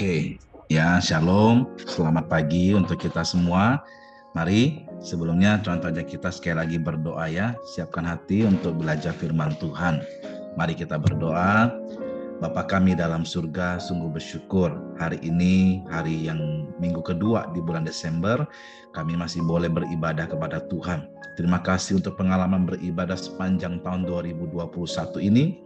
Oke, ya shalom, selamat pagi untuk kita semua. Mari sebelumnya contoh aja kita sekali lagi berdoa ya, siapkan hati untuk belajar firman Tuhan. Mari kita berdoa. Bapa kami dalam surga, sungguh bersyukur hari ini, hari yang minggu kedua di bulan Desember, kami masih boleh beribadah kepada Tuhan. Terima kasih untuk pengalaman beribadah sepanjang tahun 2021 ini.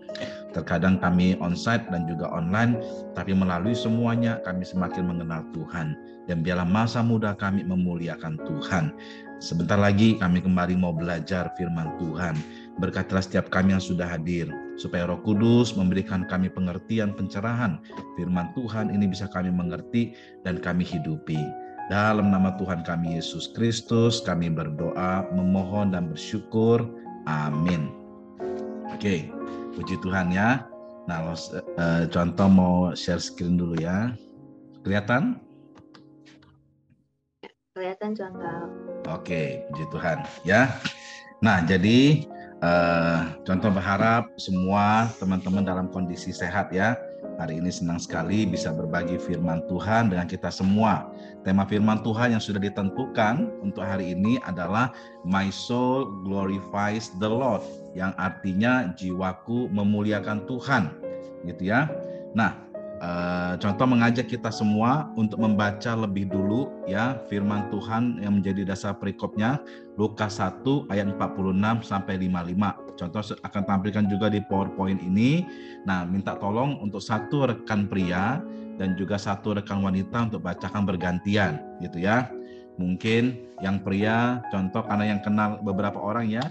Terkadang kami onsite dan juga online, tapi melalui semuanya kami semakin mengenal Tuhan. Dan biarlah masa muda kami memuliakan Tuhan. Sebentar lagi kami kembali mau belajar firman Tuhan. Berkatilah setiap kami yang sudah hadir, supaya Roh Kudus memberikan kami pengertian, pencerahan firman Tuhan ini bisa kami mengerti dan kami hidupi. Dalam nama Tuhan kami Yesus Kristus, kami berdoa, memohon dan bersyukur. Amin. Oke, puji Tuhan ya. Nah, contoh mau share screen dulu ya. Kelihatan? Kelihatan contoh. Oke, puji Tuhan ya. Nah, jadi contoh berharap semua teman-teman dalam kondisi sehat ya. Hari ini senang sekali bisa berbagi firman Tuhan dengan kita semua. Tema firman Tuhan yang sudah ditentukan untuk hari ini adalah My Soul Glorifies the Lord, yang artinya jiwaku memuliakan Tuhan, gitu ya. Nah, contoh mengajak kita semua untuk membaca lebih dulu ya firman Tuhan yang menjadi dasar perikopnya, Lukas 1 ayat 46 sampai 55. Contoh akan tampilkan juga di PowerPoint ini. Nah, minta tolong untuk satu rekan pria dan juga satu rekan wanita untuk bacakan bergantian gitu ya. Mungkin yang pria contoh karena yang kenal beberapa orang ya,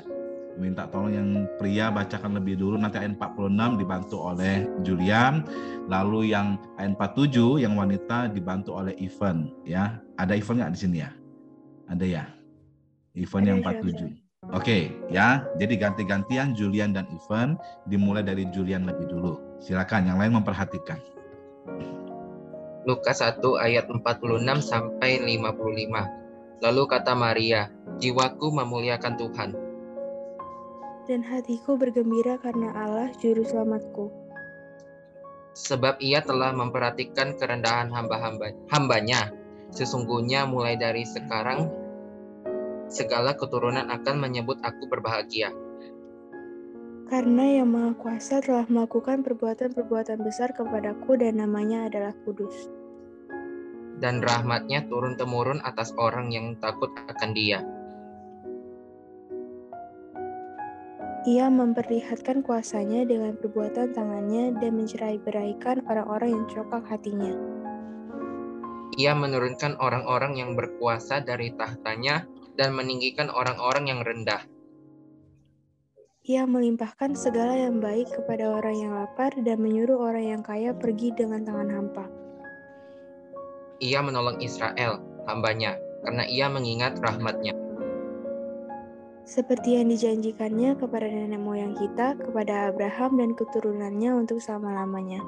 minta tolong yang pria bacakan lebih dulu, nanti ayat 46 dibantu oleh Julian, lalu yang ayat 47 yang wanita dibantu oleh Ivan ya. Ada Ivan nggak di sini ya? Ada ya? Ivan yang 47. Oke ya, jadi ganti-gantian Julian dan Ivan, dimulai dari Julian lebih dulu. Silakan yang lain memperhatikan. Lukas 1 ayat 46 sampai 55. Lalu kata Maria, jiwaku memuliakan Tuhan. Dan hatiku bergembira karena Allah juru selamatku. Sebab ia telah memperhatikan kerendahan hambanya. Sesungguhnya mulai dari sekarang, segala keturunan akan menyebut aku berbahagia. Karena Yang Maha Kuasa telah melakukan perbuatan-perbuatan besar kepadaku dan namanya adalah kudus. Dan rahmatnya turun-temurun atas orang yang takut akan dia. Ia memperlihatkan kuasanya dengan perbuatan tangannya dan mencerai-beraikan orang-orang yang congkak hatinya. Ia menurunkan orang-orang yang berkuasa dari tahtanya dan meninggikan orang-orang yang rendah. Ia melimpahkan segala yang baik kepada orang yang lapar dan menyuruh orang yang kaya pergi dengan tangan hampa. Ia menolong Israel, hambanya, karena ia mengingat rahmatnya. Seperti yang dijanjikannya kepada nenek moyang kita, kepada Abraham dan keturunannya untuk selama-lamanya.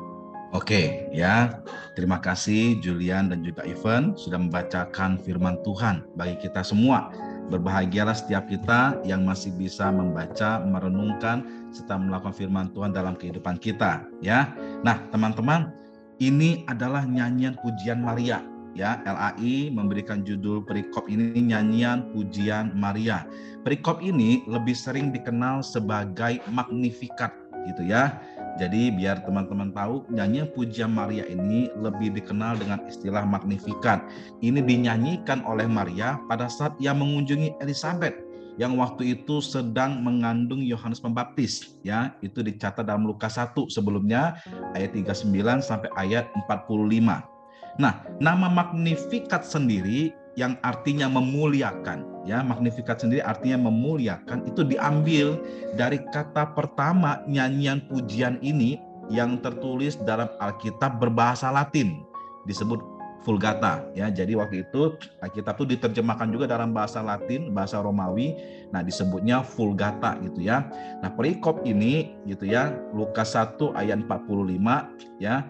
Oke ya, terima kasih Julian dan juga Ivan sudah membacakan firman Tuhan bagi kita semua. Berbahagialah setiap kita yang masih bisa membaca, merenungkan, serta melakukan firman Tuhan dalam kehidupan kita ya. Nah teman-teman, ini adalah nyanyian pujian Maria ya. LAI memberikan judul perikop ini nyanyian pujian Maria. Perikop ini lebih sering dikenal sebagai Magnificat gitu ya. Jadi biar teman-teman tahu, nyanyian pujian Maria ini lebih dikenal dengan istilah Magnificat. Ini dinyanyikan oleh Maria pada saat ia mengunjungi Elizabeth yang waktu itu sedang mengandung Yohanes Pembaptis ya. Itu dicatat dalam Lukas 1 sebelumnya ayat 39 sampai ayat 45. Nah, nama Magnificat sendiri yang artinya memuliakan ya, Magnificat sendiri artinya memuliakan, itu diambil dari kata pertama nyanyian pujian ini yang tertulis dalam Alkitab berbahasa Latin, disebut Vulgata ya. Jadi waktu itu Alkitab itu diterjemahkan juga dalam bahasa Latin, bahasa Romawi. Nah, disebutnya Vulgata gitu ya. Nah, perikop ini gitu ya, Lukas 1 ayat 45 ya.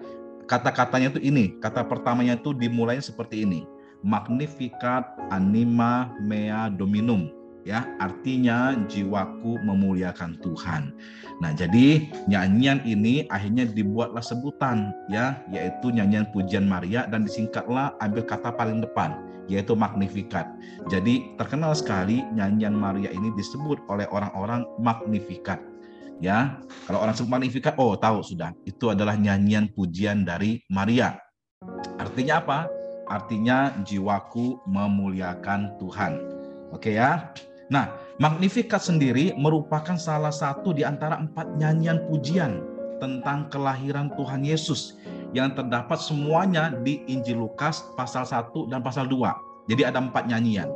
Kata-katanya itu ini, kata pertamanya itu dimulai seperti ini. Magnificat anima mea dominum. ya, artinya jiwaku memuliakan Tuhan. Nah, jadi nyanyian ini akhirnya dibuatlah sebutan, ya, yaitu nyanyian pujian Maria, dan disingkatlah ambil kata paling depan, yaitu Magnificat. Jadi terkenal sekali nyanyian Maria ini disebut oleh orang-orang Magnificat. Ya, kalau orang sebut Magnificat, oh tahu sudah, itu adalah nyanyian pujian dari Maria. Artinya apa? Artinya jiwaku memuliakan Tuhan. Oke ya. Nah, Magnificat sendiri merupakan salah satu di antara 4 nyanyian pujian tentang kelahiran Tuhan Yesus yang terdapat semuanya di Injil Lukas pasal 1 dan pasal 2. Jadi ada 4 nyanyian.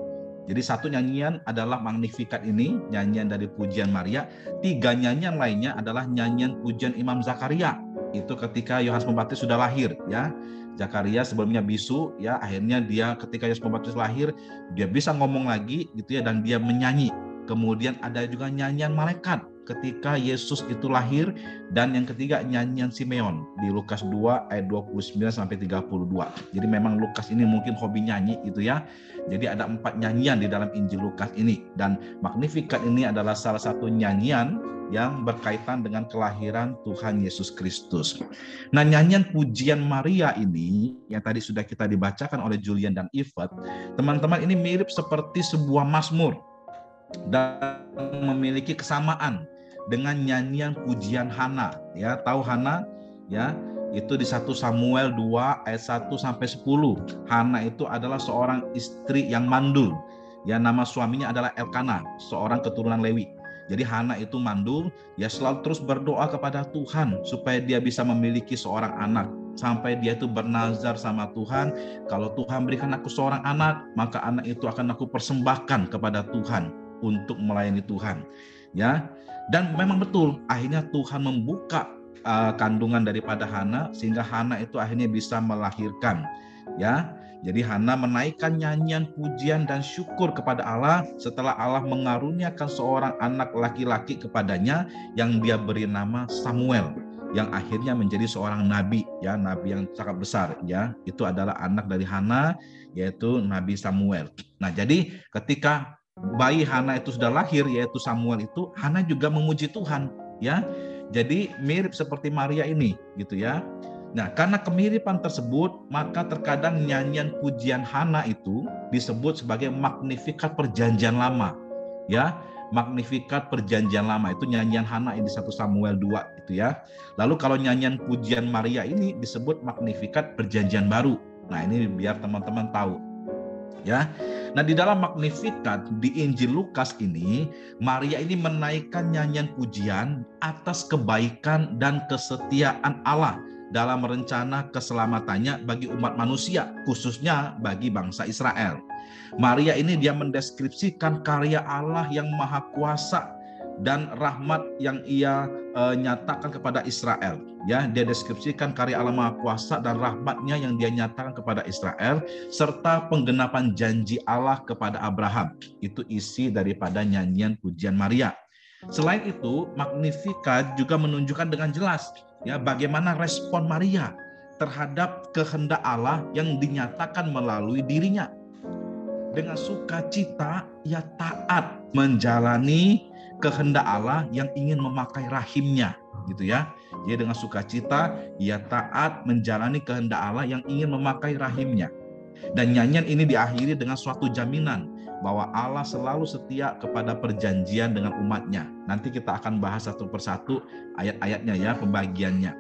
Jadi satu nyanyian adalah Magnificat ini, nyanyian dari pujian Maria. 3 nyanyian lainnya adalah nyanyian pujian Imam Zakaria. Itu ketika Yohanes Pembaptis sudah lahir, ya. Zakaria sebelumnya bisu, ya, akhirnya dia ketika Yohanes Pembaptis lahir, dia bisa ngomong lagi gitu ya, dan dia menyanyi. Kemudian ada juga nyanyian malaikat ketika Yesus itu lahir, dan yang ketiga nyanyian Simeon di Lukas 2 ayat 29 sampai 32. Jadi memang Lukas ini mungkin hobi nyanyi gitu ya. Jadi ada 4 nyanyian di dalam Injil Lukas ini, dan Magnificat ini adalah salah satu nyanyian yang berkaitan dengan kelahiran Tuhan Yesus Kristus. Nah, nyanyian pujian Maria ini yang tadi sudah kita dibacakan oleh Julian dan Yvette, teman-teman, ini mirip seperti sebuah mazmur dan memiliki kesamaan dengan nyanyian pujian Hana. Ya, tahu Hana? Ya, itu di 1 Samuel 2 ayat 1 sampai 10. Hana itu adalah seorang istri yang mandul. Ya, nama suaminya adalah Elkana, seorang keturunan Lewi. Jadi Hana itu mandul, dia selalu terus berdoa kepada Tuhan supaya dia bisa memiliki seorang anak. Sampai dia itu bernazar sama Tuhan, kalau Tuhan berikan aku seorang anak, maka anak itu akan aku persembahkan kepada Tuhan untuk melayani Tuhan. Ya, dan memang betul, akhirnya Tuhan membuka kandungan daripada Hana sehingga Hana itu akhirnya bisa melahirkan. Ya, jadi Hana menaikkan nyanyian pujian dan syukur kepada Allah setelah Allah mengaruniakan seorang anak laki-laki kepadanya yang dia beri nama Samuel, yang akhirnya menjadi seorang nabi, ya, nabi yang sangat besar, ya. Itu adalah anak dari Hana, yaitu Nabi Samuel. Nah, jadi ketika bayi Hana itu sudah lahir, yaitu Samuel itu, Hana juga memuji Tuhan, ya. Jadi mirip seperti Maria ini, gitu ya. Nah, karena kemiripan tersebut, maka terkadang nyanyian pujian Hana itu disebut sebagai Magnificat Perjanjian Lama. Ya, Magnificat Perjanjian Lama itu nyanyian Hana yang di 1 Samuel 2 itu ya. Lalu kalau nyanyian pujian Maria ini disebut Magnificat Perjanjian Baru. Nah, ini biar teman-teman tahu. Ya. Nah, di dalam Magnificat di Injil Lukas ini, Maria ini menaikkan nyanyian pujian atas kebaikan dan kesetiaan Allah dalam rencana keselamatannya bagi umat manusia, khususnya bagi bangsa Israel. Maria ini dia mendeskripsikan karya Allah yang maha kuasa dan rahmat yang ia nyatakan kepada Israel. Ya, dia deskripsikan karya Allah maha kuasa dan rahmatnya yang dia nyatakan kepada Israel, serta penggenapan janji Allah kepada Abraham. Itu isi daripada nyanyian pujian Maria. Selain itu, Magnificat juga menunjukkan dengan jelas ya bagaimana respon Maria terhadap kehendak Allah yang dinyatakan melalui dirinya. Dengan sukacita ia taat menjalani kehendak Allah yang ingin memakai rahimnya, gitu ya. Jadi dengan sukacita ia taat menjalani kehendak Allah yang ingin memakai rahimnya. Dan nyanyian ini diakhiri dengan suatu jaminan bahwa Allah selalu setia kepada perjanjian dengan umatnya. Nanti kita akan bahas satu persatu ayat-ayatnya ya, pembagiannya.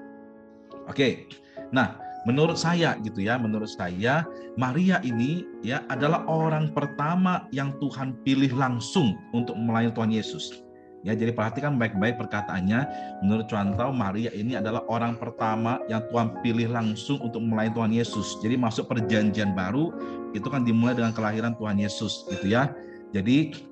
Oke. Nah, menurut saya gitu ya, menurut saya Maria ini ya adalah orang pertama yang Tuhan pilih langsung untuk melayani Tuhan Yesus. Ya, jadi perhatikan baik-baik perkataannya. Menurut Cuantau, Maria ini adalah orang pertama yang Tuhan pilih langsung untuk melayani Tuhan Yesus. Jadi masuk perjanjian baru itu kan dimulai dengan kelahiran Tuhan Yesus, gitu ya. Jadi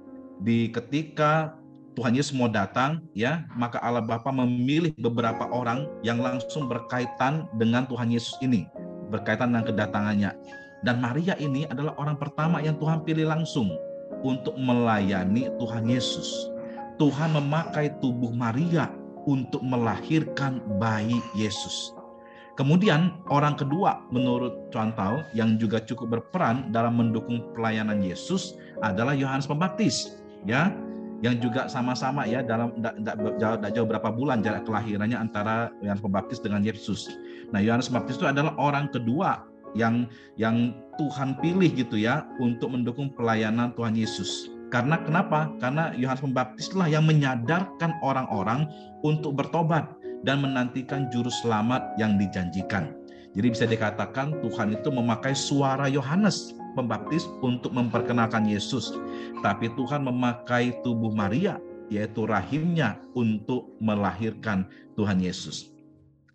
ketika Tuhan Yesus mau datang, ya, maka Allah Bapa memilih beberapa orang yang langsung berkaitan dengan Tuhan Yesus ini, berkaitan dengan kedatangannya. Dan Maria ini adalah orang pertama yang Tuhan pilih langsung untuk melayani Tuhan Yesus. Tuhan memakai tubuh Maria untuk melahirkan bayi Yesus. Kemudian orang kedua menurut Cuantau yang juga cukup berperan dalam mendukung pelayanan Yesus adalah Yohanes Pembaptis. ya, yang juga sama-sama ya dalam tidak jauh berapa bulan jarak kelahirannya antara Yohanes Pembaptis dengan Yesus. Nah, Yohanes Pembaptis itu adalah orang kedua yang Tuhan pilih gitu ya untuk mendukung pelayanan Tuhan Yesus. Karena kenapa? Karena Yohanes Pembaptislah yang menyadarkan orang-orang untuk bertobat dan menantikan juru selamat yang dijanjikan. Jadi bisa dikatakan Tuhan itu memakai suara Yohanes Pembaptis untuk memperkenalkan Yesus, tapi Tuhan memakai tubuh Maria, yaitu rahimnya, untuk melahirkan Tuhan Yesus.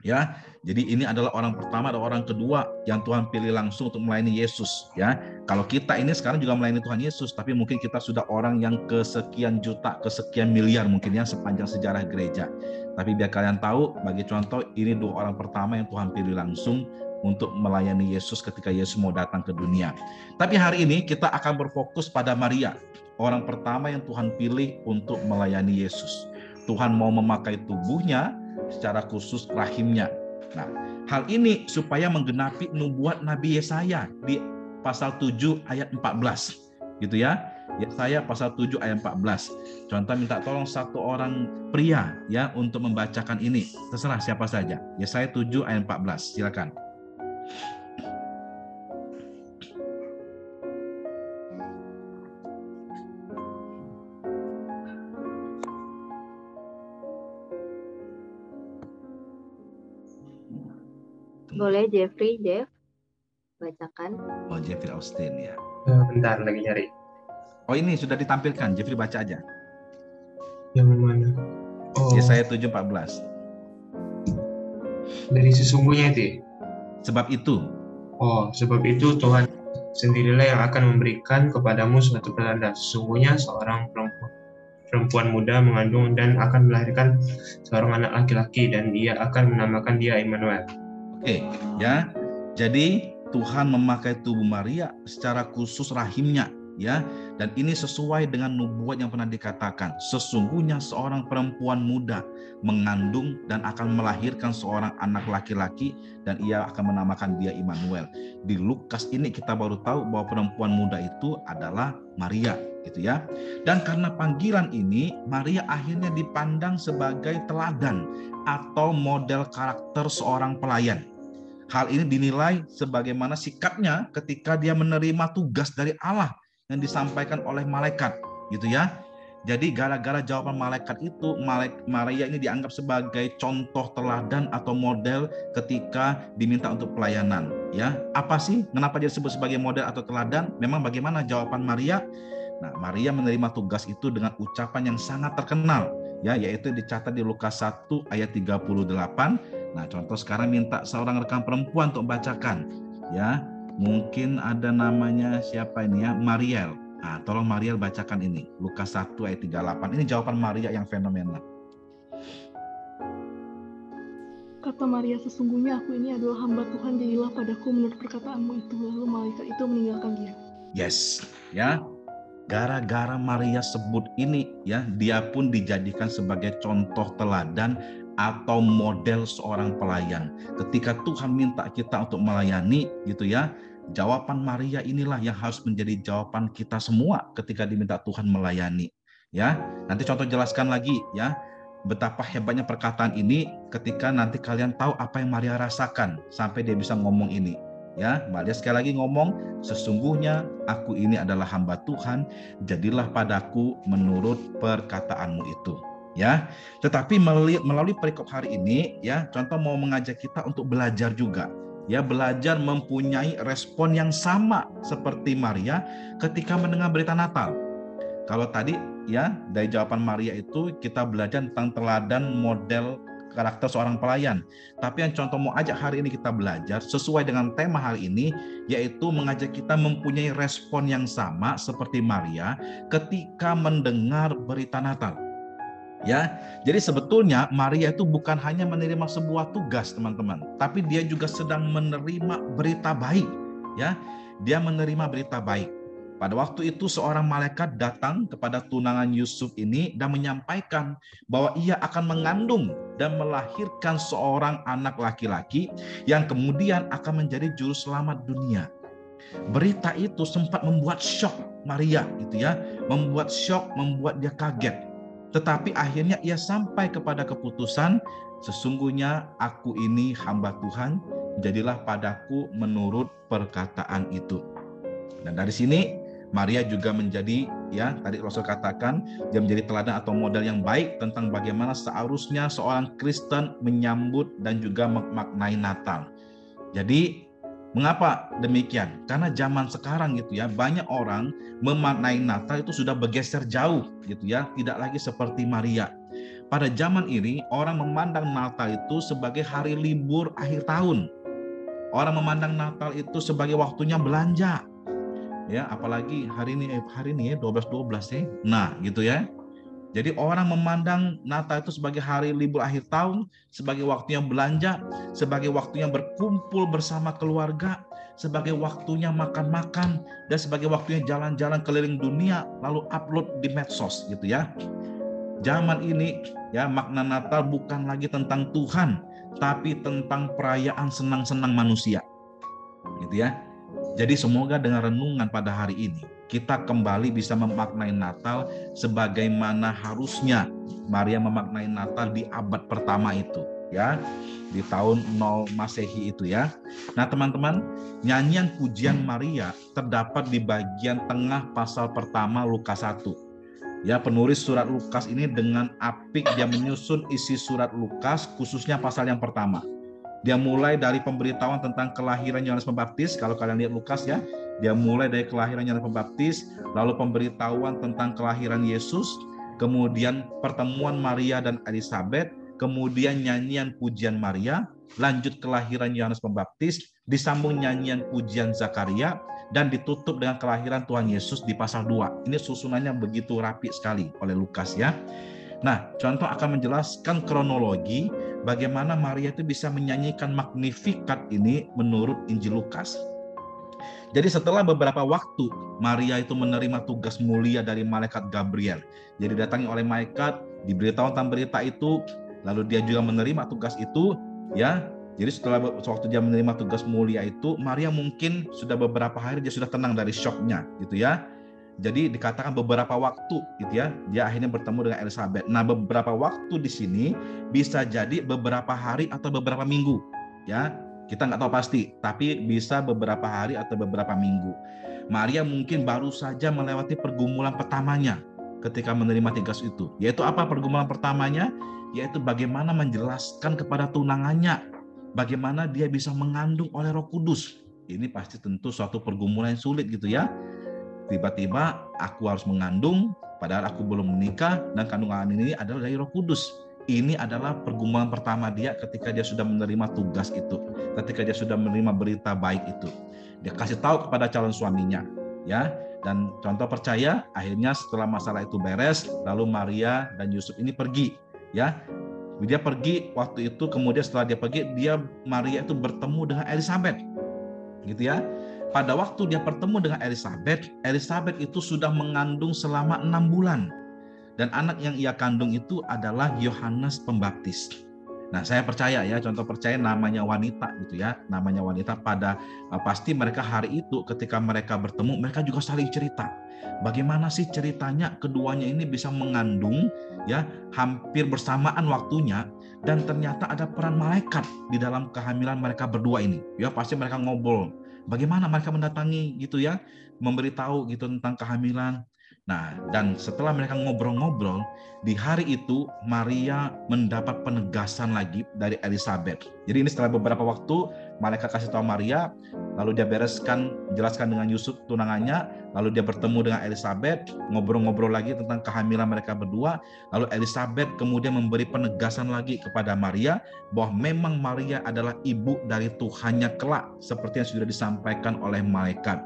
Ya, jadi ini adalah orang pertama dan orang kedua yang Tuhan pilih langsung untuk melayani Yesus. Ya, kalau kita ini sekarang juga melayani Tuhan Yesus, tapi mungkin kita sudah orang yang kesekian juta, kesekian miliar mungkin ya sepanjang sejarah gereja. Tapi biar kalian tahu, bagi contoh, ini dua orang pertama yang Tuhan pilih langsung untuk melayani Yesus ketika Yesus mau datang ke dunia. Tapi hari ini kita akan berfokus pada Maria, orang pertama yang Tuhan pilih untuk melayani Yesus. Tuhan mau memakai tubuhnya, secara khusus rahimnya. Nah, hal ini supaya menggenapi nubuat Nabi Yesaya di pasal 7 ayat 14. Gitu ya. Yesaya pasal 7 ayat 14. Contoh, minta tolong satu orang pria ya untuk membacakan ini. Terserah siapa saja. Yesaya 7 ayat 14. Silakan. Boleh Jeff bacakan. Oh, Jeffrey Austin ya. Bentar lagi nyari. Oh, ini sudah ditampilkan. Jeffrey baca aja. Yang mana? Oh, Yesaya 7:14. dari sesungguhnya itu. Sebab itu. Oh, sebab itu Tuhan sendirilah yang akan memberikan kepadamu suatu pertanda. Sesungguhnya seorang perempuan muda mengandung dan akan melahirkan seorang anak laki-laki, dan ia akan menamakan dia Immanuel. Oke, ya. Jadi Tuhan memakai tubuh Maria secara khusus rahimnya, ya. Dan ini sesuai dengan nubuat yang pernah dikatakan. Sesungguhnya seorang perempuan muda mengandung dan akan melahirkan seorang anak laki-laki, dan ia akan menamakan dia Immanuel. Di Lukas ini kita baru tahu bahwa perempuan muda itu adalah Maria, gitu ya. Dan karena panggilan ini, Maria akhirnya dipandang sebagai teladan atau model karakter seorang pelayan. Hal ini dinilai sebagaimana sikapnya ketika dia menerima tugas dari Allah yang disampaikan oleh malaikat, gitu ya. Jadi gara-gara jawaban malaikat itu, Maria ini dianggap sebagai contoh teladan atau model ketika diminta untuk pelayanan. Ya, apa sih? Kenapa dia disebut sebagai model atau teladan? Memang bagaimana jawaban Maria? Nah, Maria menerima tugas itu dengan ucapan yang sangat terkenal, ya, yaitu dicatat di Lukas 1 ayat 38. Nah, contoh sekarang minta seorang rekan perempuan untuk bacakan, ya. Mungkin ada namanya siapa ini ya, Mariel. Nah, tolong Mariel bacakan ini, Lukas 1 ayat 38. Ini jawaban Maria yang fenomenal. Kata Maria, sesungguhnya aku ini adalah hamba Tuhan, jadilah padaku menurut perkataanmu itu. Lalu malaikat itu meninggalkan dia. Yes, ya. Gara-gara Maria sebut ini, ya, dia pun dijadikan sebagai contoh teladan atau model seorang pelayan. Ketika Tuhan minta kita untuk melayani, gitu ya, jawaban Maria inilah yang harus menjadi jawaban kita semua ketika diminta Tuhan melayani. Ya, nanti contoh jelaskan lagi, ya, betapa hebatnya perkataan ini ketika nanti kalian tahu apa yang Maria rasakan sampai dia bisa ngomong ini. Ya, Maria sekali lagi ngomong, sesungguhnya aku ini adalah hamba Tuhan, jadilah padaku menurut perkataanmu itu. Ya, tetapi melalui perikop hari ini, ya, contoh mau mengajak kita untuk belajar juga, ya, belajar mempunyai respon yang sama seperti Maria ketika mendengar berita Natal. Kalau tadi, ya, dari jawaban Maria itu kita belajar tentang teladan model karakter seorang pelayan. Tapi yang contoh mau ajak hari ini kita belajar sesuai dengan tema hari ini, yaitu mengajak kita mempunyai respon yang sama seperti Maria ketika mendengar berita Natal. Ya, jadi sebetulnya Maria itu bukan hanya menerima sebuah tugas, teman-teman, tapi dia juga sedang menerima berita baik. Ya, dia menerima berita baik. Pada waktu itu seorang malaikat datang kepada tunangan Yusuf ini dan menyampaikan bahwa ia akan mengandung dan melahirkan seorang anak laki-laki yang kemudian akan menjadi juru selamat dunia. Berita itu sempat membuat shock Maria gitu ya, membuat shock, membuat dia kaget. Tetapi akhirnya ia sampai kepada keputusan, sesungguhnya aku ini hamba Tuhan, jadilah padaku menurut perkataan itu. Dan dari sini Maria juga menjadi, ya tadi Rasul katakan, dia menjadi teladan atau model yang baik tentang bagaimana seharusnya seorang Kristen menyambut dan juga memaknai Natal. Jadi mengapa demikian? Karena zaman sekarang gitu ya, banyak orang memaknai Natal itu sudah bergeser jauh gitu ya, tidak lagi seperti Maria. Pada zaman ini orang memandang Natal itu sebagai hari libur akhir tahun. Orang memandang Natal itu sebagai waktunya belanja. Ya, apalagi hari ini ya 12-12 ya. Nah, gitu ya. Jadi orang memandang Natal itu sebagai hari libur akhir tahun, sebagai waktunya belanja, sebagai waktunya berkumpul bersama keluarga, sebagai waktunya makan-makan, dan sebagai waktunya jalan-jalan keliling dunia, lalu upload di medsos gitu ya. Zaman ini ya, makna Natal bukan lagi tentang Tuhan, tapi tentang perayaan senang-senang manusia. Gitu ya. Jadi semoga dengan renungan pada hari ini kita kembali bisa memaknai Natal sebagaimana harusnya Maria memaknai Natal di abad pertama itu ya, di tahun 0 Masehi itu ya. Nah teman-teman, nyanyian pujian Maria terdapat di bagian tengah pasal pertama Lukas 1. Ya, penulis surat Lukas ini dengan apik dia menyusun isi surat Lukas khususnya pasal yang pertama. Dia mulai dari pemberitahuan tentang kelahiran Yohanes Pembaptis. Kalau kalian lihat Lukas ya, dia mulai dari kelahiran Yohanes Pembaptis, lalu pemberitahuan tentang kelahiran Yesus, kemudian pertemuan Maria dan Elizabeth, kemudian nyanyian pujian Maria, lanjut kelahiran Yohanes Pembaptis, disambung nyanyian pujian Zakaria, dan ditutup dengan kelahiran Tuhan Yesus di pasal 2. Ini susunannya begitu rapi sekali oleh Lukas ya. Nah, contoh akan menjelaskan kronologi bagaimana Maria itu bisa menyanyikan Magnificat ini menurut Injil Lukas. Jadi setelah beberapa waktu Maria itu menerima tugas mulia dari malaikat Gabriel. Jadi datangi oleh malaikat, diberitahu tentang berita itu, lalu dia juga menerima tugas itu, ya. Jadi setelah waktu dia menerima tugas mulia itu, Maria mungkin sudah beberapa hari dia sudah tenang dari syoknya, gitu ya. Jadi dikatakan beberapa waktu gitu ya, dia akhirnya bertemu dengan Elizabeth. Nah, beberapa waktu di sini bisa jadi beberapa hari atau beberapa minggu ya. Kita nggak tahu pasti, tapi bisa beberapa hari atau beberapa minggu. Maria mungkin baru saja melewati pergumulan pertamanya ketika menerima tugas itu. Yaitu apa pergumulan pertamanya? Yaitu bagaimana menjelaskan kepada tunangannya bagaimana dia bisa mengandung oleh Roh Kudus. Ini pasti tentu suatu pergumulan yang sulit gitu ya. Tiba-tiba aku harus mengandung, padahal aku belum menikah, dan kandungan ini adalah dari Roh Kudus. Ini adalah pergumulan pertama dia ketika dia sudah menerima tugas itu, ketika dia sudah menerima berita baik itu. Dia kasih tahu kepada calon suaminya, ya. Dan contoh percaya, akhirnya setelah masalah itu beres, lalu Maria dan Yusuf ini pergi, ya. Dia pergi waktu itu, kemudian setelah dia pergi, Maria itu bertemu dengan Elizabeth, gitu ya. Pada waktu dia bertemu dengan Elizabeth itu sudah mengandung selama 6 bulan. Dan anak yang ia kandung itu adalah Yohanes Pembaptis. Nah, saya percaya ya, contoh percaya namanya wanita gitu ya. Namanya wanita pasti mereka hari itu ketika mereka bertemu, mereka juga saling cerita. Bagaimana sih ceritanya keduanya ini bisa mengandung ya, hampir bersamaan waktunya, dan ternyata ada peran malaikat di dalam kehamilan mereka berdua ini. Ya, pasti mereka ngobrol. Bagaimana mereka mendatangi gitu ya, memberitahu gitu tentang kehamilan. Nah, dan setelah mereka ngobrol-ngobrol, di hari itu Maria mendapat penegasan lagi dari Elizabeth. Jadi ini setelah beberapa waktu, malaikat kasih tahu Maria, lalu dia jelaskan dengan Yusuf tunangannya, lalu dia bertemu dengan Elizabeth, ngobrol-ngobrol lagi tentang kehamilan mereka berdua, lalu Elizabeth kemudian memberi penegasan lagi kepada Maria, bahwa memang Maria adalah ibu dari Tuhannya kelak, seperti yang sudah disampaikan oleh malaikat.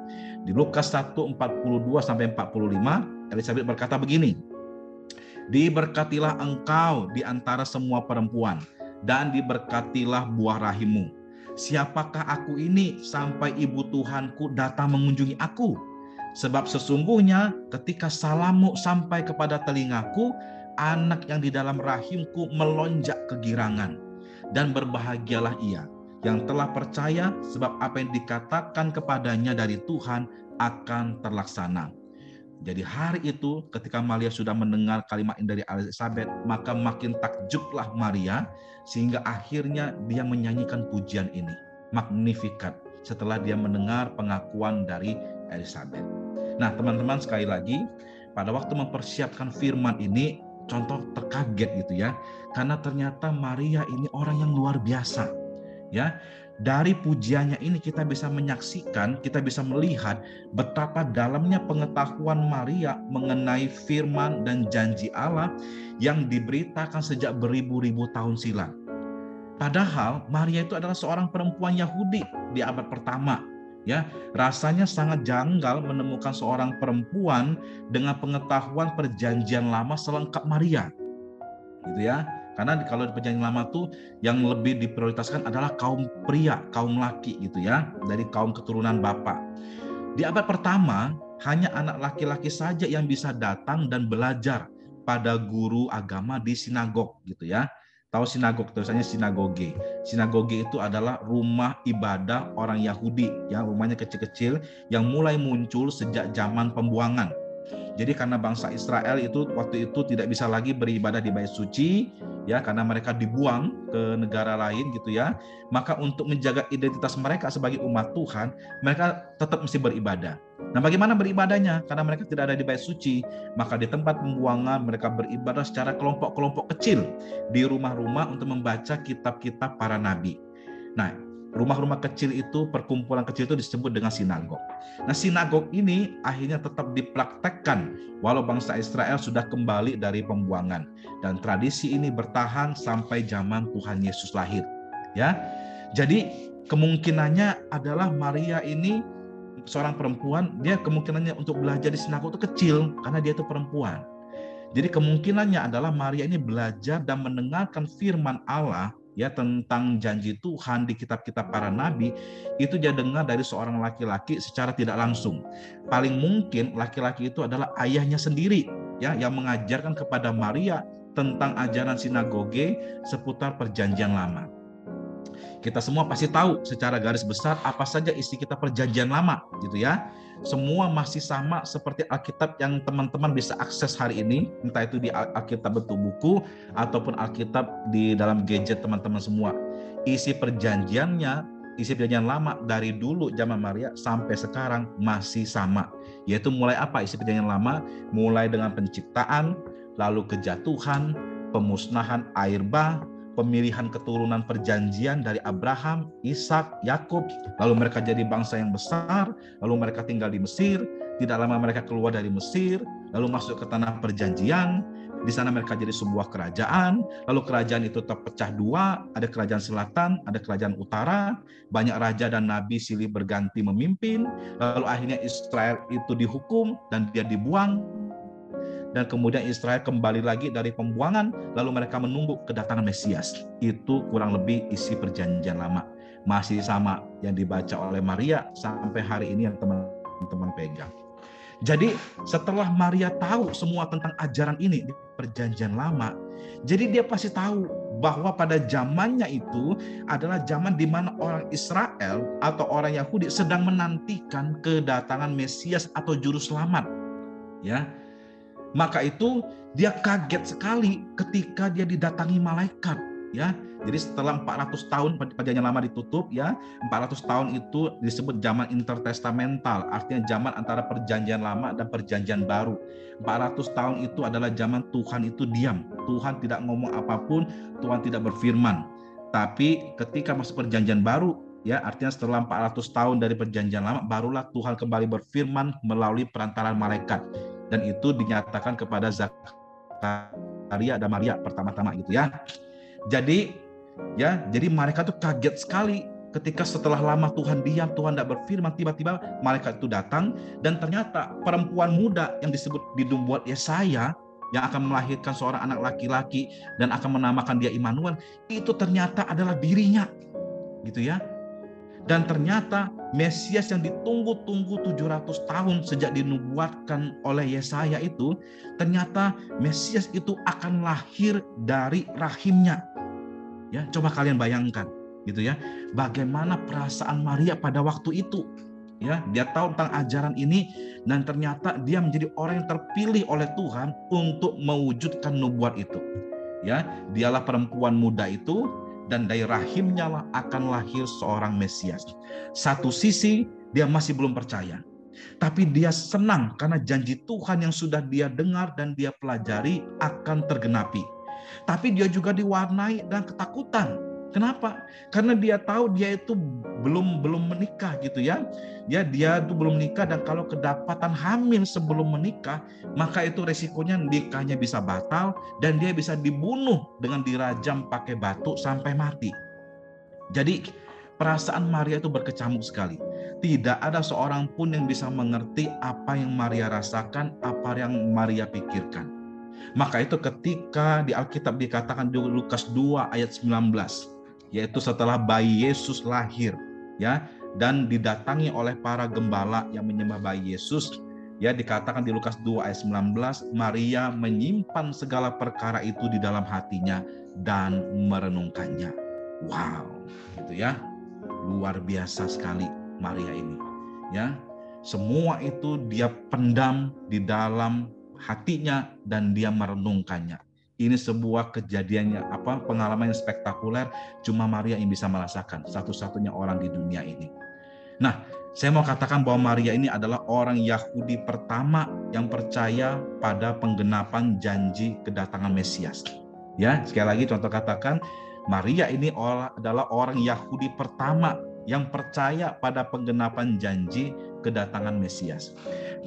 Di Lukas 1:42-45, Elizabeth berkata begini, "Diberkatilah engkau di antara semua perempuan, dan diberkatilah buah rahimmu. Siapakah aku ini sampai ibu Tuhanku datang mengunjungi aku? Sebab sesungguhnya ketika salammu sampai kepada telingaku, anak yang di dalam rahimku melonjak kegirangan. Dan berbahagialah ia, yang telah percaya sebab apa yang dikatakan kepadanya dari Tuhan akan terlaksana. Jadi hari itu ketika Maria sudah mendengar kalimat ini dari Elizabeth, maka makin takjublah Maria sehingga akhirnya dia menyanyikan pujian ini, Magnificat, setelah dia mendengar pengakuan dari Elizabeth. Nah, teman-teman, sekali lagi pada waktu mempersiapkan firman ini, contoh terkaget gitu ya, karena ternyata Maria ini orang yang luar biasa. Ya, dari pujiannya ini kita bisa menyaksikan, kita bisa melihat betapa dalamnya pengetahuan Maria mengenai firman dan janji Allah yang diberitakan sejak beribu-ribu tahun silam. Padahal Maria itu adalah seorang perempuan Yahudi di abad pertama. Ya, rasanya sangat janggal menemukan seorang perempuan dengan pengetahuan perjanjian lama selengkap Maria. Gitu ya. Karena kalau di perjanjian lama tuh yang lebih diprioritaskan adalah kaum pria, kaum laki gitu ya, dari kaum keturunan bapak. Di abad pertama hanya anak laki-laki saja yang bisa datang dan belajar pada guru agama di sinagog gitu ya. Tahu sinagog, tulisannya sinagoge. Sinagoge itu adalah rumah ibadah orang Yahudi, ya, rumahnya kecil-kecil yang mulai muncul sejak zaman pembuangan. Jadi karena bangsa Israel itu waktu itu tidak bisa lagi beribadah di bait suci, ya, karena mereka dibuang ke negara lain gitu ya. Maka untuk menjaga identitas mereka sebagai umat Tuhan, mereka tetap mesti beribadah. Nah, bagaimana beribadahnya? Karena mereka tidak ada di bait suci, maka di tempat pembuangan mereka beribadah secara kelompok-kelompok kecil di rumah-rumah untuk membaca kitab-kitab para nabi. Nah, rumah-rumah kecil itu, perkumpulan kecil itu disebut dengan sinagog. Nah, sinagog ini akhirnya tetap dipraktekkan walau bangsa Israel sudah kembali dari pembuangan, dan tradisi ini bertahan sampai zaman Tuhan Yesus lahir. Ya, jadi kemungkinannya adalah Maria ini seorang perempuan, dia kemungkinannya untuk belajar di sinagog itu kecil karena dia itu perempuan. Jadi kemungkinannya adalah Maria ini belajar dan mendengarkan firman Allah ya tentang janji Tuhan di kitab-kitab para nabi, itu dia dengar dari seorang laki-laki secara tidak langsung. Paling mungkin laki-laki itu adalah ayahnya sendiri ya yang mengajarkan kepada Maria tentang ajaran sinagoge seputar perjanjian lama. Kita semua pasti tahu secara garis besar apa saja isi kitab perjanjian lama gitu ya. Semua masih sama seperti Alkitab yang teman-teman bisa akses hari ini, entah itu di Alkitab bentuk buku ataupun Alkitab di dalam gadget teman-teman semua. Isi perjanjiannya, isi perjanjian lama dari dulu zaman Maria sampai sekarang masih sama. Yaitu mulai apa isi perjanjian lama? Mulai dengan penciptaan, lalu kejatuhan, pemusnahan air bah, pemilihan keturunan perjanjian dari Abraham, Ishak, Yakub, lalu mereka jadi bangsa yang besar, lalu mereka tinggal di Mesir, tidak lama mereka keluar dari Mesir, lalu masuk ke tanah perjanjian, di sana mereka jadi sebuah kerajaan, lalu kerajaan itu terpecah dua, ada kerajaan selatan, ada kerajaan utara, banyak raja dan nabi silih berganti memimpin, lalu akhirnya Israel itu dihukum dan dia dibuang. Dan kemudian Israel kembali lagi dari pembuangan, lalu mereka menunggu kedatangan Mesias. Itu kurang lebih isi perjanjian lama. Masih sama yang dibaca oleh Maria sampai hari ini yang teman-teman pegang. Jadi setelah Maria tahu semua tentang ajaran ini di perjanjian lama, jadi dia pasti tahu bahwa pada zamannya itu adalah zaman di mana orang Israel atau orang Yahudi sedang menantikan kedatangan Mesias atau juru selamat. Ya. Maka itu dia kaget sekali ketika dia didatangi malaikat ya. Jadi setelah 400 tahun perjanjian lama ditutup ya, 400 tahun itu disebut zaman intertestamental, artinya zaman antara perjanjian lama dan perjanjian baru. 400 tahun itu adalah zaman Tuhan itu diam. Tuhan tidak ngomong apapun, Tuhan tidak berfirman. Tapi ketika masuk perjanjian baru ya, artinya setelah 400 tahun dari perjanjian lama barulah Tuhan kembali berfirman melalui perantaraan malaikat. Dan itu dinyatakan kepada Zakaria dan Maria pertama-tama gitu ya. Jadi mereka tuh kaget sekali ketika setelah lama Tuhan diam, Tuhan tidak berfirman, tiba-tiba malaikat itu datang dan ternyata perempuan muda yang disebut dinubuat Yesaya yang akan melahirkan seorang anak laki-laki dan akan menamakan dia Immanuel, itu ternyata adalah dirinya. Gitu ya. Dan ternyata Mesias yang ditunggu-tunggu 700 tahun sejak dinubuatkan oleh Yesaya itu, ternyata Mesias itu akan lahir dari rahimnya. Ya, coba kalian bayangkan. gitu ya. Bagaimana perasaan Maria pada waktu itu? Ya, dia tahu tentang ajaran ini dan ternyata dia menjadi orang yang terpilih oleh Tuhan untuk mewujudkan nubuat itu. Ya, dialah perempuan muda itu dan dari rahimnya lah akan lahir seorang Mesias. Satu sisi dia masih belum percaya, tapi dia senang karena janji Tuhan yang sudah dia dengar dan dia pelajari akan tergenapi. Tapi dia juga diwarnai dengan ketakutan. Kenapa? Karena dia tahu dia itu belum menikah gitu ya. Dia itu belum menikah, dan kalau kedapatan hamil sebelum menikah, maka itu resikonya nikahnya bisa batal dan dia bisa dibunuh dengan dirajam pakai batu sampai mati. Jadi perasaan Maria itu berkecamuk sekali. Tidak ada seorang pun yang bisa mengerti apa yang Maria rasakan, apa yang Maria pikirkan. Maka itu ketika di Alkitab dikatakan di Lukas 2 ayat 19, yaitu setelah bayi Yesus lahir, ya, dan didatangi oleh para gembala yang menyembah bayi Yesus, ya, dikatakan di Lukas 2 ayat 19, Maria menyimpan segala perkara itu di dalam hatinya dan merenungkannya. Wow, gitu ya. Luar biasa sekali Maria ini, ya. Semua itu dia pendam di dalam hatinya dan dia merenungkannya. Ini sebuah kejadiannya, pengalaman yang spektakuler, cuma Maria yang bisa merasakan, satu-satunya orang di dunia ini. Nah, saya mau katakan bahwa Maria ini adalah orang Yahudi pertama yang percaya pada penggenapan janji kedatangan Mesias. Ya, sekali lagi contoh katakan, Maria ini adalah orang Yahudi pertama yang percaya pada penggenapan janji kedatangan Mesias.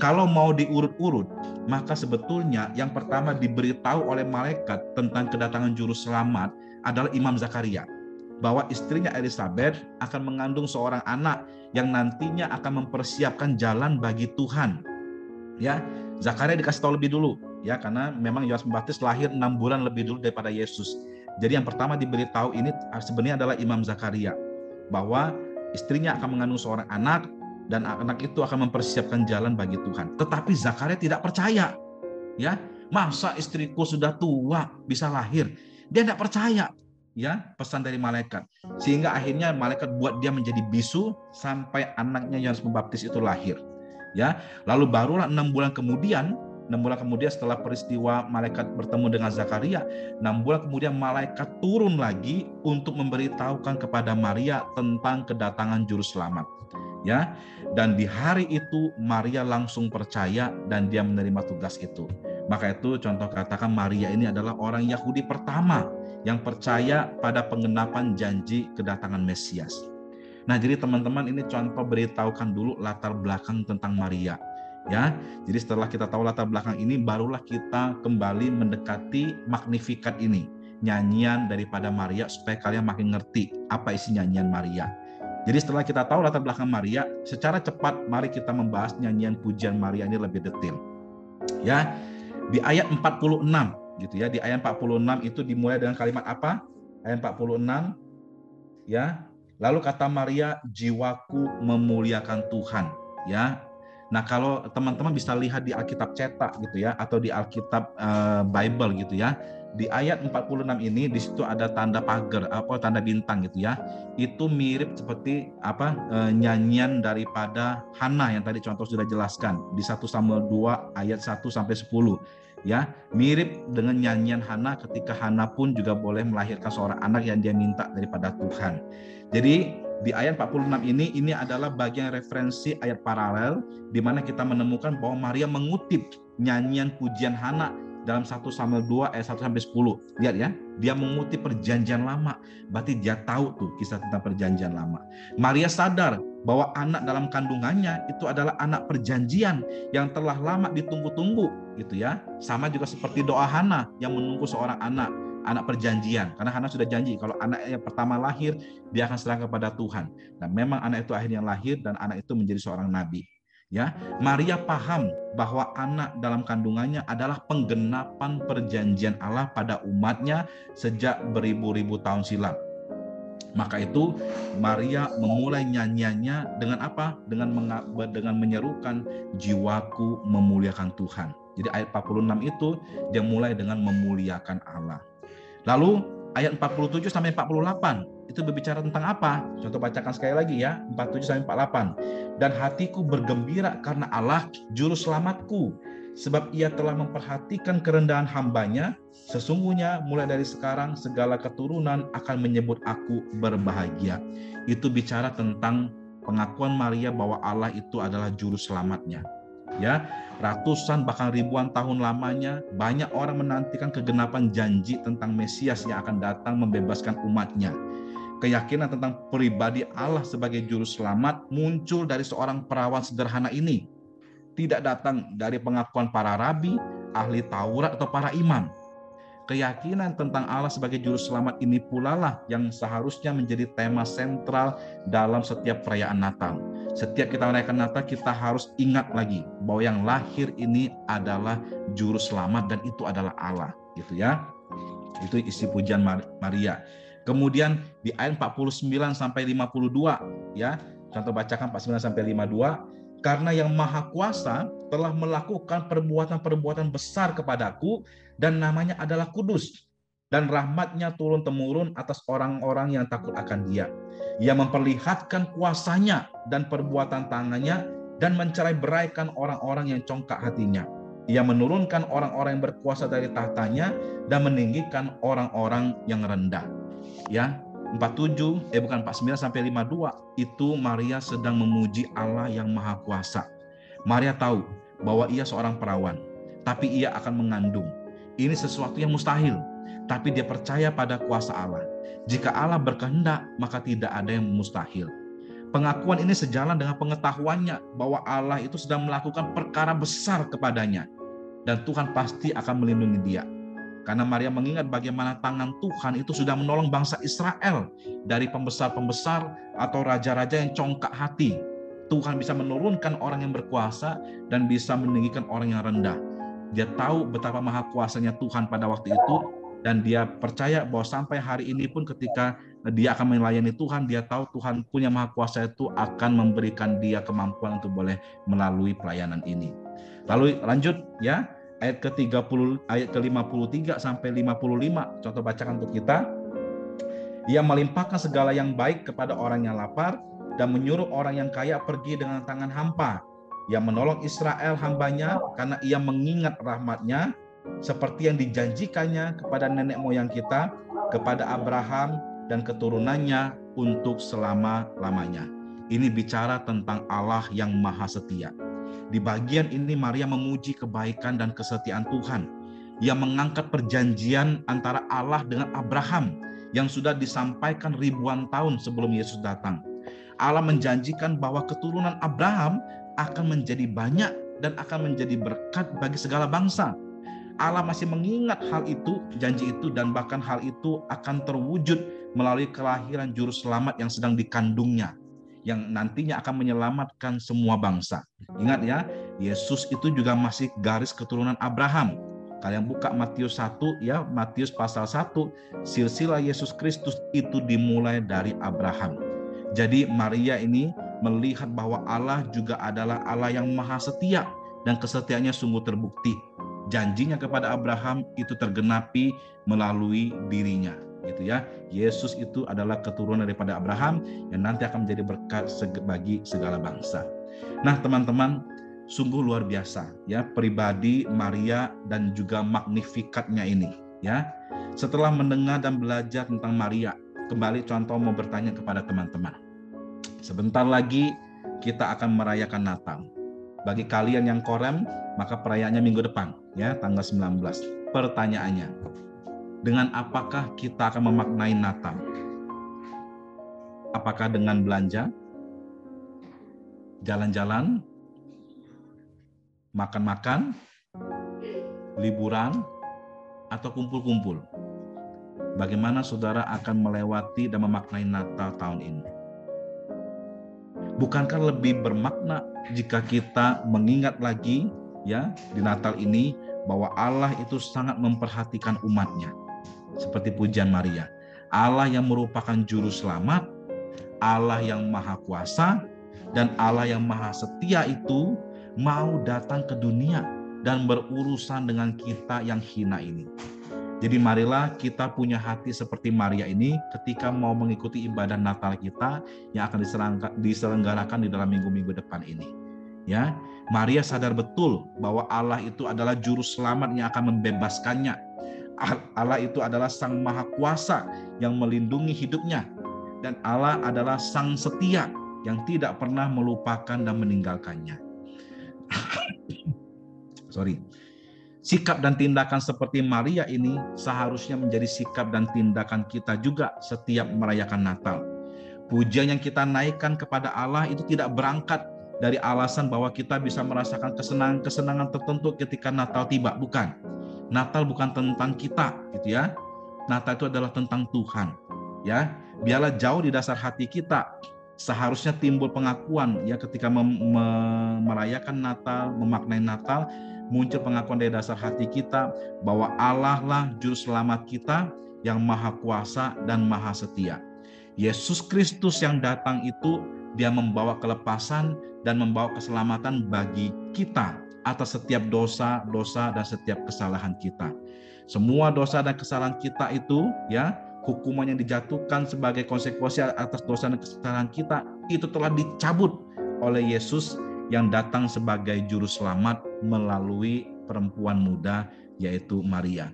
Kalau mau diurut-urut, maka sebetulnya yang pertama diberitahu oleh malaikat tentang kedatangan juru selamat adalah Imam Zakaria, bahwa istrinya Elizabeth akan mengandung seorang anak yang nantinya akan mempersiapkan jalan bagi Tuhan. Ya, Zakaria dikasih tahu lebih dulu, ya, karena memang Yohanes Pembaptis lahir 6 bulan lebih dulu daripada Yesus. Jadi yang pertama diberitahu ini sebenarnya adalah Imam Zakaria, bahwa istrinya akan mengandung seorang anak dan anak itu akan mempersiapkan jalan bagi Tuhan. Tetapi Zakaria tidak percaya. Ya, masa istriku sudah tua bisa lahir? Dia tidak percaya, ya, pesan dari malaikat. Sehingga akhirnya malaikat buat dia menjadi bisu sampai anaknya Yohanes Pembaptis itu lahir. Ya, lalu barulah 6 bulan kemudian setelah peristiwa malaikat bertemu dengan Zakaria, 6 bulan kemudian malaikat turun lagi untuk memberitahukan kepada Maria tentang kedatangan juru selamat. Ya, dan di hari itu Maria langsung percaya dan dia menerima tugas itu. Maka itu contoh katakan Maria ini adalah orang Yahudi pertama yang percaya pada penggenapan janji kedatangan Mesias. Nah, jadi teman-teman, ini contoh beritahukan dulu latar belakang tentang Maria. Ya, jadi setelah kita tahu latar belakang ini, barulah kita kembali mendekati Magnificat ini, nyanyian daripada Maria, supaya kalian makin ngerti apa isi nyanyian Maria. Jadi setelah kita tahu latar belakang Maria, secara cepat mari kita membahas nyanyian pujian Maria ini lebih detail. Ya, di ayat 46 gitu ya. Di ayat 46 itu dimulai dengan kalimat apa? Ayat 46, ya. Lalu kata Maria, jiwaku memuliakan Tuhan, ya. Nah, kalau teman-teman bisa lihat di Alkitab cetak gitu ya, atau di Alkitab Bible gitu ya, di ayat 46 ini di situ ada tanda pagar, tanda bintang gitu ya. Itu mirip seperti nyanyian daripada Hana yang tadi contoh sudah jelaskan di 1 Samuel 2 ayat 1 sampai 10. Ya, mirip dengan nyanyian Hana ketika Hana pun juga boleh melahirkan seorang anak yang dia minta daripada Tuhan. Jadi di ayat 46 ini adalah bagian referensi ayat paralel di mana kita menemukan bahwa Maria mengutip nyanyian pujian Hana dalam 1 Samuel 2 ayat 1 sampai 10. Lihat ya, dia mengutip perjanjian lama. Berarti dia tahu tuh kisah tentang perjanjian lama. Maria sadar bahwa anak dalam kandungannya itu adalah anak perjanjian yang telah lama ditunggu-tunggu gitu ya. Sama juga seperti doa Hana yang menunggu seorang anak perjanjian, karena Hana sudah janji kalau anak yang pertama lahir dia akan serahkan kepada Tuhan. Dan memang anak itu akhirnya lahir dan anak itu menjadi seorang nabi. Ya, Maria paham bahwa anak dalam kandungannya adalah penggenapan perjanjian Allah pada umatnya sejak beribu-ribu tahun silam. Maka itu Maria memulai nyanyiannya dengan apa? Dengan menyerukan jiwaku memuliakan Tuhan. Jadi ayat 46 itu dia mulai dengan memuliakan Allah. Lalu ayat 47 sampai 48 itu berbicara tentang apa? Contoh bacakan sekali lagi ya, 47 sampai 48. Dan hatiku bergembira karena Allah juru selamatku, sebab ia telah memperhatikan kerendahan hambanya. Sesungguhnya mulai dari sekarang segala keturunan akan menyebut aku berbahagia. Itu bicara tentang pengakuan Maria bahwa Allah itu adalah juru selamatnya. Ya, ratusan bahkan ribuan tahun lamanya banyak orang menantikan kegenapan janji tentang Mesias yang akan datang membebaskan umatnya. Keyakinan tentang pribadi Allah sebagai juru selamat muncul dari seorang perawan sederhana ini. Tidak datang dari pengakuan para rabi, ahli Taurat atau para imam. Keyakinan tentang Allah sebagai juru selamat ini pula lah yang seharusnya menjadi tema sentral dalam setiap perayaan Natal. Setiap kita merayakan Natal, kita harus ingat lagi bahwa yang lahir ini adalah juru selamat dan itu adalah Allah, gitu ya. Itu isi pujian Maria. Kemudian di ayat 49 sampai 52 ya. Contoh bacakan 49 sampai 52. Karena yang Maha Kuasa telah melakukan perbuatan-perbuatan besar kepadaku dan namanya adalah kudus. Dan rahmatnya turun-temurun atas orang-orang yang takut akan Dia. Ia memperlihatkan kuasanya dan perbuatan tangannya dan mencerai-beraikan orang-orang yang congkak hatinya. Ia menurunkan orang-orang yang berkuasa dari tahtanya dan meninggikan orang-orang yang rendah. Ya, 49 sampai 52 itu Maria sedang memuji Allah yang Maha Kuasa. Maria tahu bahwa ia seorang perawan, tapi ia akan mengandung. Ini sesuatu yang mustahil, tapi dia percaya pada kuasa Allah. Jika Allah berkehendak, maka tidak ada yang mustahil. Pengakuan ini sejalan dengan pengetahuannya bahwa Allah itu sedang melakukan perkara besar kepadanya, dan Tuhan pasti akan melindungi dia. Karena Maria mengingat bagaimana tangan Tuhan itu sudah menolong bangsa Israel dari pembesar-pembesar atau raja-raja yang congkak hati. Tuhan bisa menurunkan orang yang berkuasa dan bisa meninggikan orang yang rendah. Dia tahu betapa maha kuasanya Tuhan pada waktu itu, dan dia percaya bahwa sampai hari ini pun ketika dia akan melayani Tuhan, dia tahu Tuhan punya maha kuasa itu akan memberikan dia kemampuan untuk boleh melalui pelayanan ini. Lalu lanjut ya, ayat ke-30, ayat ke-53 sampai 55. Contoh bacakan untuk kita. Ia melimpahkan segala yang baik kepada orang yang lapar dan menyuruh orang yang kaya pergi dengan tangan hampa. Ia menolong Israel hambanya karena ia mengingat rahmatnya seperti yang dijanjikannya kepada nenek moyang kita, kepada Abraham dan keturunannya untuk selama-lamanya. Ini bicara tentang Allah yang maha setia. Di bagian ini Maria memuji kebaikan dan kesetiaan Tuhan. Ia mengangkat perjanjian antara Allah dengan Abraham yang sudah disampaikan ribuan tahun sebelum Yesus datang. Allah menjanjikan bahwa keturunan Abraham akan menjadi banyak dan akan menjadi berkat bagi segala bangsa. Allah masih mengingat hal itu, janji itu, dan bahkan hal itu akan terwujud melalui kelahiran juru selamat yang sedang dikandungnya, yang nantinya akan menyelamatkan semua bangsa. Ingat ya, Yesus itu juga masih garis keturunan Abraham. Kalian buka Matius 1 ya, Matius pasal 1, silsilah Yesus Kristus itu dimulai dari Abraham. Jadi Maria ini melihat bahwa Allah juga adalah Allah yang maha setia dan kesetiaannya sungguh terbukti. Janjinya kepada Abraham itu tergenapi melalui dirinya, gitu ya. Yesus itu adalah keturunan daripada Abraham yang nanti akan menjadi berkat bagi segala bangsa. Nah, teman-teman, sungguh luar biasa ya pribadi Maria dan juga magnifikatnya ini, ya. Setelah mendengar dan belajar tentang Maria, kembali contoh mau bertanya kepada teman-teman. Sebentar lagi kita akan merayakan Natal. Bagi kalian yang korem, maka perayaannya minggu depan, ya, tanggal 19. Pertanyaannya, dengan apakah kita akan memaknai Natal? Apakah dengan belanja, jalan-jalan, makan-makan, liburan, atau kumpul-kumpul? Bagaimana saudara akan melewati dan memaknai Natal tahun ini? Bukankah lebih bermakna jika kita mengingat lagi ya di Natal ini bahwa Allah itu sangat memperhatikan umatnya, seperti pujian Maria. Allah yang merupakan juru selamat, Allah yang maha kuasa, dan Allah yang maha setia itu mau datang ke dunia dan berurusan dengan kita yang hina ini. Jadi marilah kita punya hati seperti Maria ini ketika mau mengikuti ibadah Natal kita yang akan diselenggarakan di dalam minggu-minggu depan ini. Ya, Maria sadar betul bahwa Allah itu adalah juru selamat yang akan membebaskannya. Allah itu adalah Sang Maha Kuasa yang melindungi hidupnya, dan Allah adalah Sang Setia yang tidak pernah melupakan dan meninggalkannya. Sikap dan tindakan seperti Maria ini seharusnya menjadi sikap dan tindakan kita juga setiap merayakan Natal. Pujian yang kita naikkan kepada Allah itu tidak berangkat dari alasan bahwa kita bisa merasakan kesenangan tertentu ketika Natal tiba, bukan. Natal bukan tentang kita, gitu ya. Natal itu adalah tentang Tuhan, ya. Biarlah jauh di dasar hati kita seharusnya timbul pengakuan ya ketika merayakan Natal, memaknai Natal, muncul pengakuan dari dasar hati kita bahwa Allah lah juru selamat kita yang maha kuasa dan maha setia. Yesus Kristus yang datang itu dia membawa kelepasan dan membawa keselamatan bagi kita atas setiap dosa-dosa dan setiap kesalahan kita. Semua dosa dan kesalahan kita itu ya, hukuman yang dijatuhkan sebagai konsekuensi atas dosa dan kesalahan kita itu telah dicabut oleh Yesus yang datang sebagai juru selamat melalui perempuan muda yaitu Maria.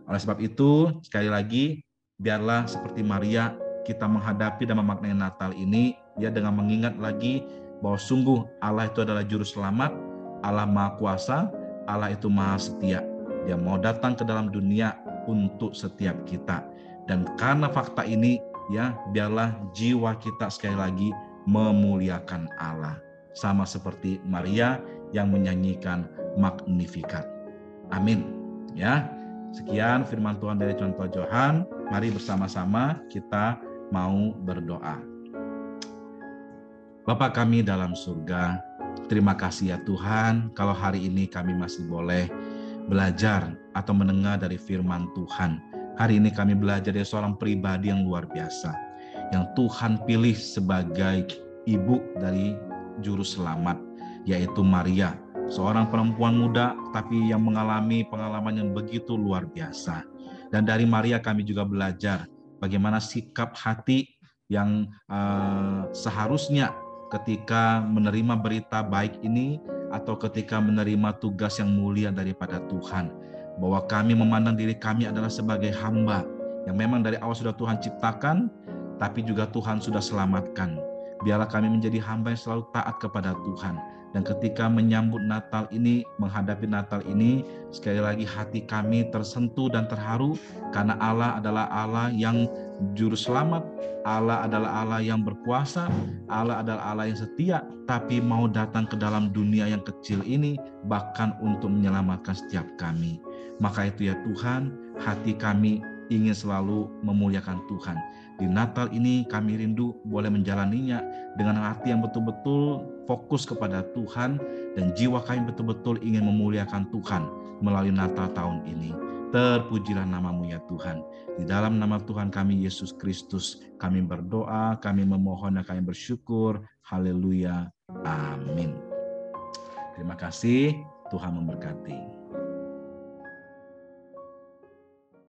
Oleh sebab itu, sekali lagi, biarlah seperti Maria kita menghadapi dan memaknai Natal ini ya dengan mengingat lagi bahwa sungguh Allah itu adalah juru selamat, Allah Maha Kuasa, Allah itu Maha Setia. Dia mau datang ke dalam dunia untuk setiap kita. Dan karena fakta ini ya, biarlah jiwa kita sekali lagi memuliakan Allah. Sama seperti Maria yang menyanyikan Magnificat. Amin. Ya, sekian firman Tuhan dari Contoh Johan. Mari bersama-sama kita mau berdoa. Bapa kami dalam surga, terima kasih ya Tuhan, kalau hari ini kami masih boleh belajar atau mendengar dari firman Tuhan. Hari ini kami belajar dari seorang pribadi yang luar biasa, yang Tuhan pilih sebagai ibu dari Juru Selamat, yaitu Maria, seorang perempuan muda tapi yang mengalami pengalaman yang begitu luar biasa. Dan dari Maria kami juga belajar bagaimana sikap hati yang seharusnya ketika menerima berita baik ini atau ketika menerima tugas yang mulia daripada Tuhan, bahwa kami memandang diri kami adalah sebagai hamba yang memang dari awal sudah Tuhan ciptakan, tapi juga Tuhan sudah selamatkan. Biarlah kami menjadi hamba yang selalu taat kepada Tuhan. Dan ketika menyambut Natal ini, menghadapi Natal ini, sekali lagi hati kami tersentuh dan terharu karena Allah adalah Allah yang juru selamat, Allah adalah Allah yang berkuasa, Allah adalah Allah yang setia, tapi mau datang ke dalam dunia yang kecil ini bahkan untuk menyelamatkan setiap kami. Maka itu ya Tuhan, hati kami ingin selalu memuliakan Tuhan. Di Natal ini kami rindu boleh menjalaninya dengan hati yang betul-betul fokus kepada Tuhan, dan jiwa kami betul-betul ingin memuliakan Tuhan melalui Natal tahun ini. Terpujilah nama-Mu ya Tuhan. Di dalam nama Tuhan kami Yesus Kristus kami berdoa, kami memohon dan kami bersyukur. Haleluya. Amin. Terima kasih. Tuhan memberkati.